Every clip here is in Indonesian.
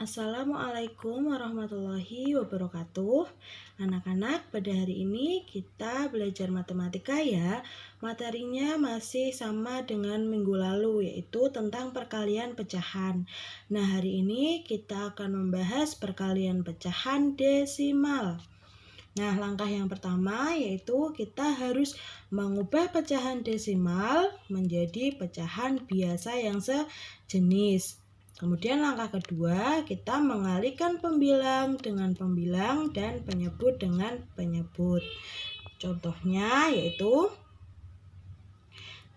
Assalamualaikum warahmatullahi wabarakatuh. Anak-anak, pada hari ini kita belajar matematika ya. Materinya masih sama dengan minggu lalu, yaitu tentang perkalian pecahan. Nah, hari ini kita akan membahas perkalian pecahan desimal. Nah, langkah yang pertama yaitu kita harus mengubah pecahan desimal menjadi pecahan biasa yang sejenis. Kemudian langkah kedua, kita mengalihkan pembilang dengan pembilang dan penyebut dengan penyebut. Contohnya yaitu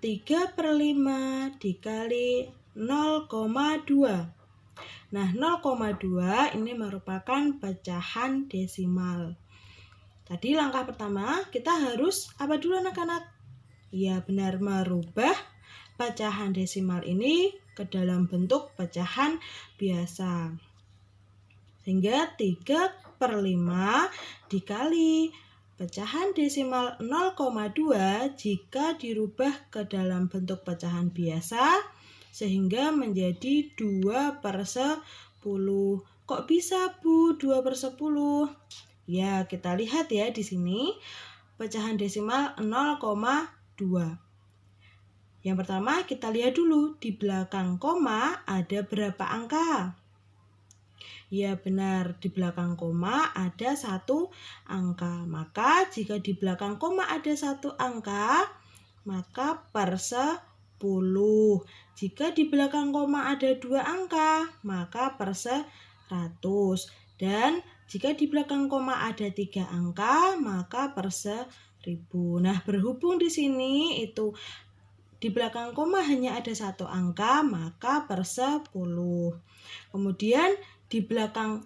3/5 dikali 0,2. Nah, 0,2 ini merupakan pecahan desimal. Tadi langkah pertama, kita harus apa dulu anak-anak? Ya, benar, merubah pecahan desimal ini ke dalam bentuk pecahan biasa. Sehingga 3/5 dikali pecahan desimal 0,2 jika dirubah ke dalam bentuk pecahan biasa sehingga menjadi 2/10. Kok bisa, Bu, 2/10? Ya, kita lihat ya di sini pecahan desimal 0,2. Yang pertama kita lihat dulu di belakang koma ada berapa angka? Ya benar, di belakang koma ada 1 angka. Maka jika di belakang koma ada 1 angka, maka per 10. Jika di belakang koma ada 2 angka, maka per 100. Dan jika di belakang koma ada 3 angka, maka per 1000. Nah, berhubung di sini itu di belakang koma hanya ada 1 angka, maka per 10. Kemudian di belakang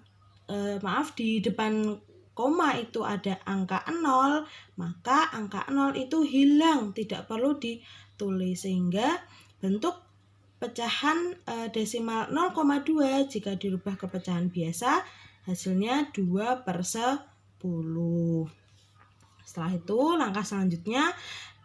di depan koma itu ada angka 0, maka angka 0 itu hilang, tidak perlu ditulis, sehingga bentuk pecahan desimal 0,2 jika dirubah ke pecahan biasa hasilnya 2/10. Setelah itu langkah selanjutnya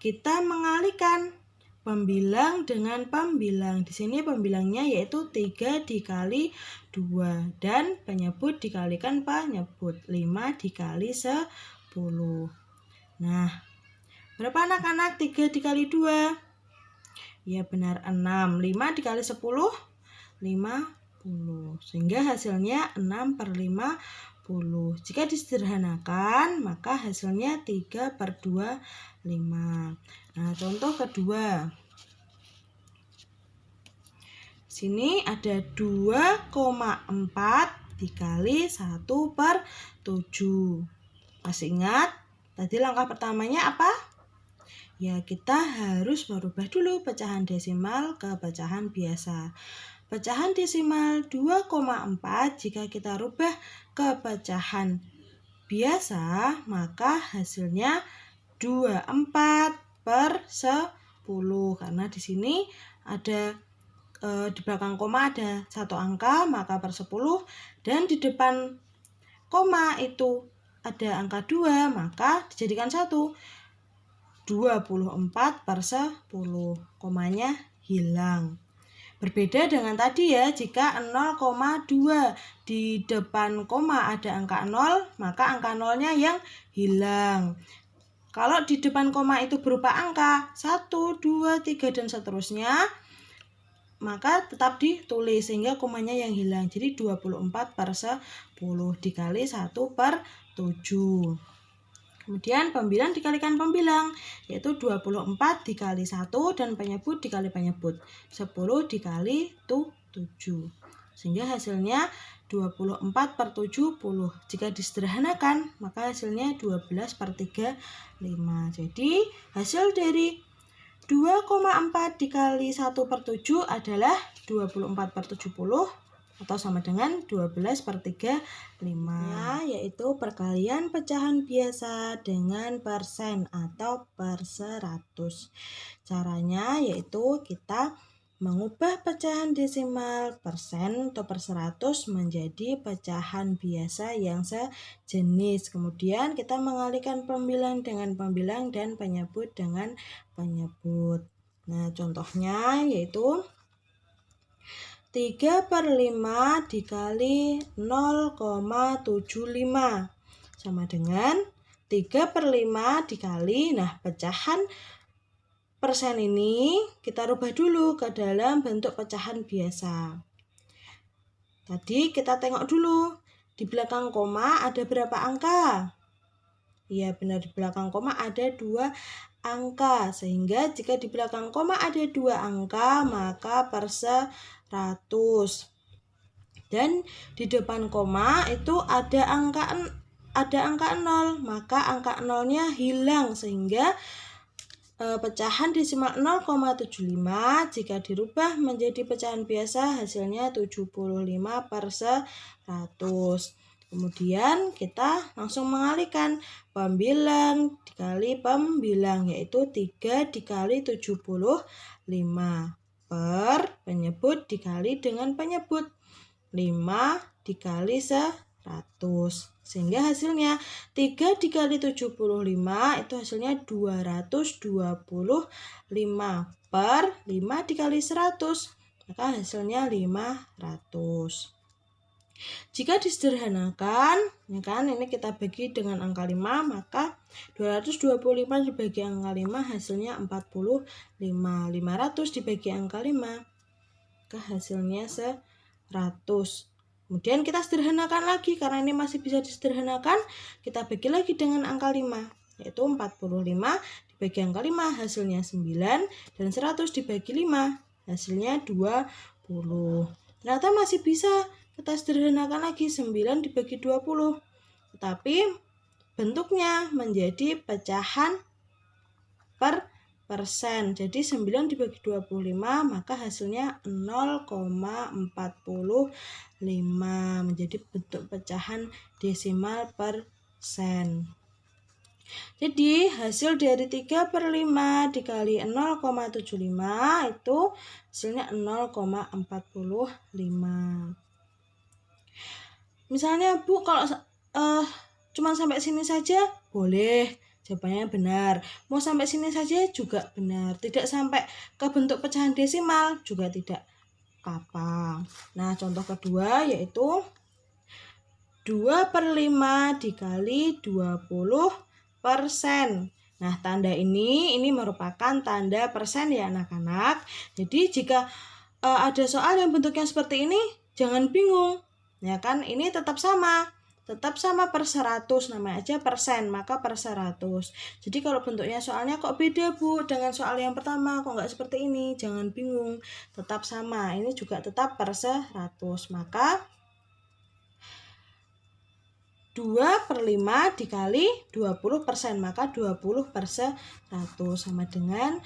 kita mengalihkan pembilang dengan pembilang. Di sini pembilangnya yaitu 3 dikali 2 dan penyebut dikalikan penyebut 5 dikali 10. Nah, berapa anak-anak 3 dikali 2? Ya benar, 6. 5 dikali 10, 50. Sehingga hasilnya 6/50. Jika disederhanakan, maka hasilnya 3/25. Nah, contoh kedua. Sini ada 2,4 dikali 1/7. Masih ingat? Tadi langkah pertamanya apa? Ya, kita harus merubah dulu pecahan desimal ke pecahan biasa. Pecahan desimal 2,4 jika kita rubah ke pecahan biasa, maka hasilnya 24/10. Karena di sini ada di belakang koma ada 1 angka, maka per 10, dan di depan koma itu ada angka 2, maka dijadikan 1. 24/10. Komanya hilang. Berbeda dengan tadi ya, jika 0,2 di depan koma ada angka 0, maka angka 0-nya yang hilang. Kalau di depan koma itu berupa angka 1, 2, 3, dan seterusnya, maka tetap ditulis sehingga komanya yang hilang. Jadi 24/10 dikali 1/7. Kemudian pembilang dikalikan pembilang, yaitu 24 dikali 1 dan penyebut dikali penyebut. 10 dikali 7. Sehingga hasilnya 24/70. Jika disederhanakan, maka hasilnya 12/35. Jadi hasil dari 2,4 dikali 1/7 adalah 24/70. Atau sama dengan 12/35, yaitu perkalian pecahan biasa dengan persen atau per 100. Caranya yaitu kita mengubah pecahan desimal persen atau per 100 menjadi pecahan biasa yang sejenis. Kemudian kita mengalihkan pembilang dengan pembilang dan penyebut dengan penyebut. Nah, contohnya yaitu 3/5 dikali 0,75 sama dengan 3/5 dikali, nah pecahan persen ini kita rubah dulu ke dalam bentuk pecahan biasa. Tadi kita tengok dulu, di belakang koma ada berapa angka? Iya benar, di belakang koma ada 2 angka, sehingga jika di belakang koma ada 2 angka maka per 100. Dan di depan koma itu ada angka 0, maka angka 0-nya hilang, sehingga pecahan desimal 0,75 jika dirubah menjadi pecahan biasa hasilnya 75/100. Kemudian kita langsung mengalihkan pembilang dikali pembilang, yaitu 3 dikali 75 per penyebut dikali dengan penyebut 5 dikali 100. Sehingga hasilnya 3 dikali 75 itu hasilnya 225 per 5 dikali 100. Maka hasilnya 500. Jika disederhanakan, ya kan, ini kita bagi dengan angka 5, maka 225 dibagi angka 5 hasilnya 45. 500 dibagi angka 5, maka hasilnya 100. Kemudian kita sederhanakan lagi, karena ini masih bisa disederhanakan, kita bagi lagi dengan angka 5, yaitu 45 dibagi angka 5 hasilnya 9, dan 100 dibagi 5 hasilnya 20. Ternyata masih bisa kita sederhanakan lagi, 9 dibagi 20, tetapi bentuknya menjadi pecahan per persen. Jadi 9 dibagi 25 maka hasilnya 0,45 menjadi bentuk pecahan desimal persen. Jadi hasil dari 3/5 dikali 0,75 itu hasilnya 0,45. Misalnya Bu, kalau cuma sampai sini saja boleh, jawabannya benar. Mau sampai sini saja juga benar. Tidak sampai ke bentuk pecahan desimal juga tidak apa. Nah, contoh kedua yaitu 2/5 dikali 20%. Nah, tanda ini merupakan tanda persen ya anak-anak. Jadi jika ada soal yang bentuknya seperti ini, jangan bingung. Ya kan, ini tetap sama per 100, namanya aja persen, maka per 100. Jadi kalau bentuknya soalnya kok beda Bu dengan soal yang pertama, kok nggak seperti ini, jangan bingung, tetap sama, ini juga tetap per 100, maka 2/5 dikali 20%, maka 20/100 sama dengan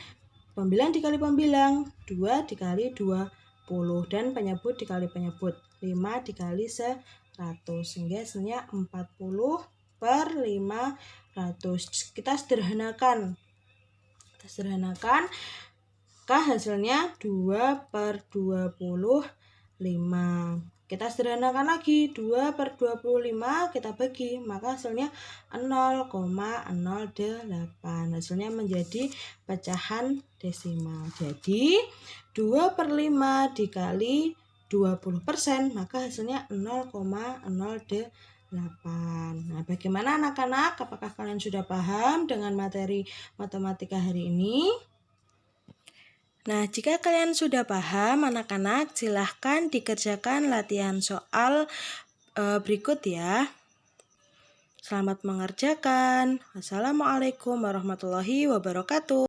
pembilang dikali pembilang, 2 dikali 20, dan penyebut dikali penyebut, 5 dikali 100, sehingga hasilnya 40/500. Kita sederhanakan, maka hasilnya 2/25. Kita sederhanakan lagi, 2/25 kita bagi, maka hasilnya 0,08. Hasilnya menjadi pecahan desimal. Jadi 2/5 dikali 20%, maka hasilnya 0,08. Nah, bagaimana anak-anak? Apakah kalian sudah paham dengan materi matematika hari ini? Nah, jika kalian sudah paham, anak-anak, silahkan dikerjakan latihan soal berikut ya. Selamat mengerjakan. Wassalamualaikum warahmatullahi wabarakatuh.